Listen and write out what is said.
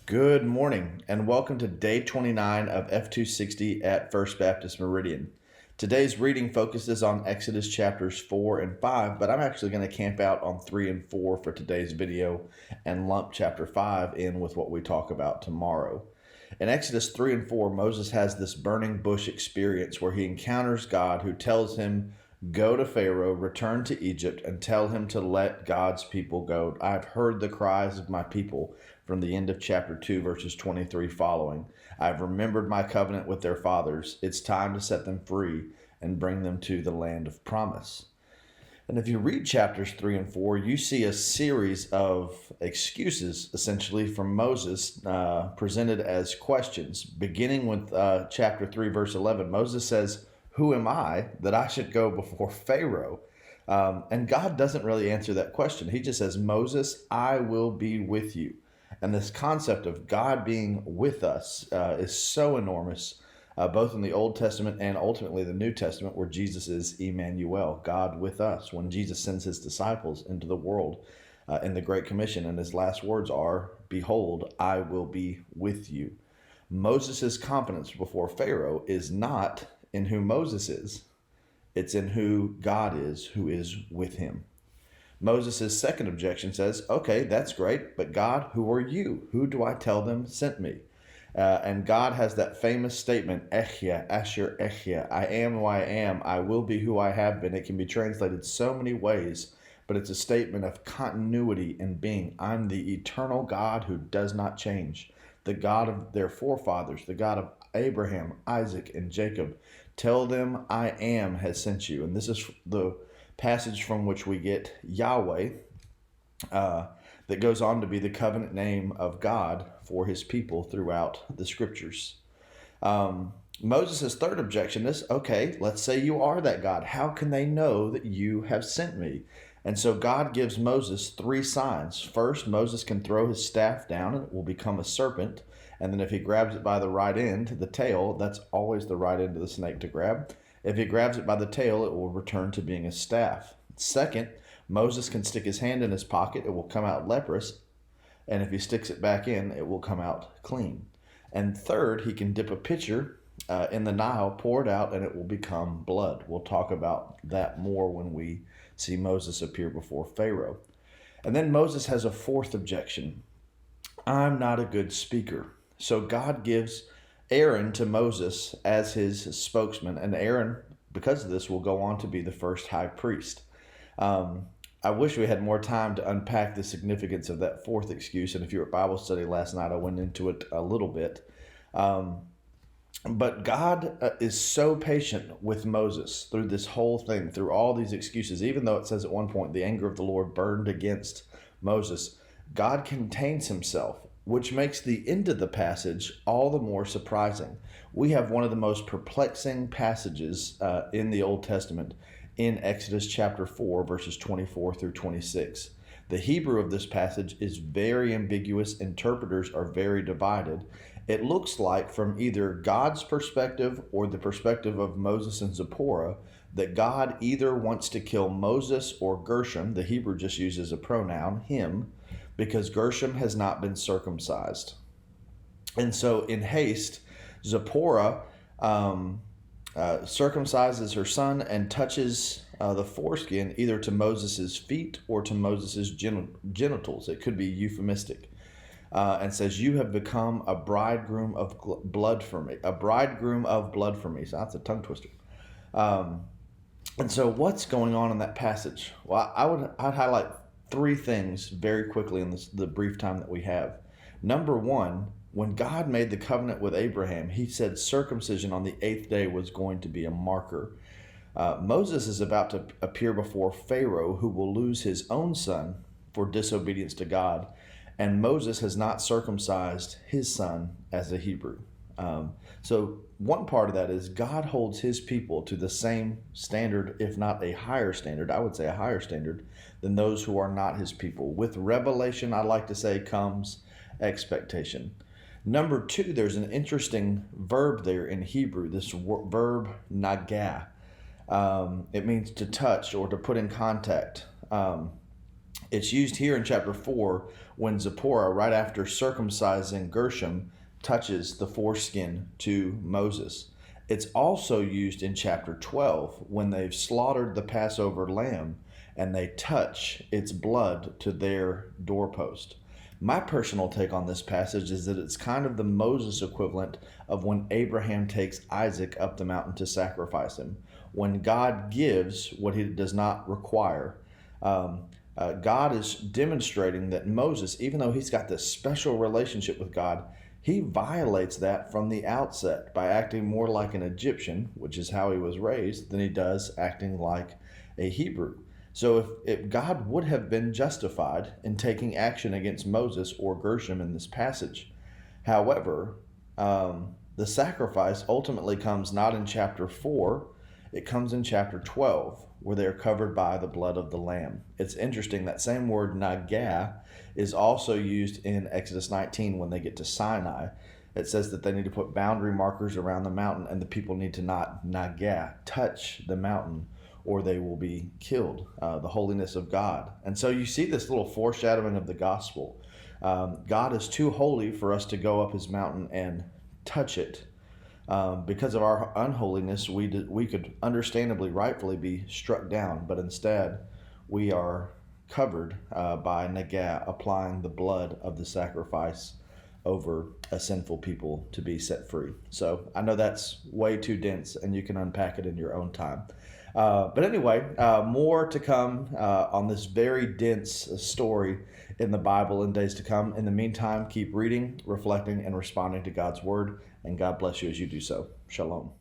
Good morning, and welcome to day 29 of F260 at First Baptist Meridian. Today's reading focuses on Exodus chapters 4 and 5, but I'm actually going to camp out on 3 and 4 for today's video and lump chapter 5 in with what we talk about tomorrow. In Exodus 3 and 4, Moses has this burning bush experience where he encounters God, who tells him, "Go to Pharaoh, return to Egypt, and tell him to let God's people go. I have heard the cries of my people," from the end of chapter 2, verses 23 following. "I have remembered my covenant with their fathers. It's time to set them free and bring them to the land of promise." And if you read chapters 3 and 4, you see a series of excuses, essentially, from Moses presented as questions. Beginning with chapter 3, verse 11, Moses says, "Who am I that I should go before Pharaoh?" And God doesn't really answer that question. He just says, "Moses, I will be with you." And this concept of God being with us is so enormous, both in the Old Testament and ultimately the New Testament, where Jesus is Emmanuel, God with us. When Jesus sends his disciples into the world in the Great Commission, and his last words are, "Behold, I will be with you." Moses' confidence before Pharaoh is not in who Moses is, it's in who God is, who is with him. Moses' second objection says, "Okay, that's great, but God, who are you? Who do I tell them sent me?" And God has that famous statement, Echya, Asher Echya, "I am who I am, I will be who I have been." It can be translated so many ways, but it's a statement of continuity in being. I'm the eternal God who does not change, the God of their forefathers, the God of Abraham, Isaac, and Jacob. Tell them I am has sent you. And this is the passage from which we get Yahweh, that goes on to be the covenant name of God for his people throughout the scriptures. Moses' third objection is, okay, let's say you are that God. How can they know that you have sent me? And so God gives Moses three signs. First, Moses can throw his staff down and it will become a serpent. And then if he grabs it by the right end, the tail, that's always the right end of the snake to grab. If he grabs it by the tail, it will return to being a staff. Second, Moses can stick his hand in his pocket, it will come out leprous. And if he sticks it back in, it will come out clean. And third, he can dip a pitcher in the Nile, pour it out, and it will become blood. We'll talk about that more when we see Moses appear before Pharaoh. And then Moses has a fourth objection. I'm not a good speaker. So God gives Aaron to Moses as his spokesman, and Aaron, because of this, will go on to be the first high priest. I wish we had more time to unpack the significance of that fourth excuse, and if you were at Bible study last night, I went into it a little bit. But God is so patient with Moses through this whole thing, through all these excuses. Even though it says at one point the anger of the Lord burned against Moses, God contains himself, which makes the end of the passage all the more surprising. We have one of the most perplexing passages in the Old Testament in Exodus chapter 4, verses 24 through 26. The Hebrew of this passage is very ambiguous. Interpreters are very divided. It looks like, from either God's perspective or the perspective of Moses and Zipporah, that God either wants to kill Moses or Gershom. The Hebrew just uses a pronoun, him, because Gershom has not been circumcised. And so in haste, Zipporah circumcises her son and touches the foreskin either to Moses' feet or to Moses' genitals. It could be euphemistic. And says, "You have become a bridegroom of blood for me." A bridegroom of blood for me. So that's a tongue twister. And so what's going on in that passage? Well, I'd highlight three things very quickly in the brief time that we have. Number one, when God made the covenant with Abraham, he said circumcision on the 8th day was going to be a marker. Moses is about to appear before Pharaoh, who will lose his own son for disobedience to God. And Moses has not circumcised his son as a Hebrew. So one part of that is God holds his people to the same standard, if not a higher standard, I would say a higher standard, than those who are not his people. With revelation, I like to say, comes expectation. Number two, there's an interesting verb there in Hebrew, this verb nagah. It means to touch or to put in contact. It's used here in chapter 4 when Zipporah, right after circumcising Gershom, touches the foreskin to Moses. It's also used in chapter 12 when they've slaughtered the Passover lamb and they touch its blood to their doorpost. My personal take on this passage is that it's kind of the Moses equivalent of when Abraham takes Isaac up the mountain to sacrifice him. When God gives what he does not require, God is demonstrating that Moses, even though he's got this special relationship with God, he violates that from the outset by acting more like an Egyptian, which is how he was raised, than he does acting like a Hebrew. So if God would have been justified in taking action against Moses or Gershom in this passage. However, the sacrifice ultimately comes not in chapter 4, it comes in chapter 12, where they are covered by the blood of the Lamb. It's interesting, that same word nagah is also used in Exodus 19 when they get to Sinai. It says that they need to put boundary markers around the mountain, and the people need to not nagah, touch the mountain, or they will be killed, the holiness of God. And so you see this little foreshadowing of the gospel. God is too holy for us to go up his mountain and touch it. Because of our unholiness, we could understandably, rightfully be struck down, but instead we are covered by nagah, applying the blood of the sacrifice over a sinful people to be set free. So I know that's way too dense, and you can unpack it in your own time. But anyway, more to come on this very dense story in the Bible in days to come. In the meantime, keep reading, reflecting, and responding to God's word, and God bless you as you do so. Shalom.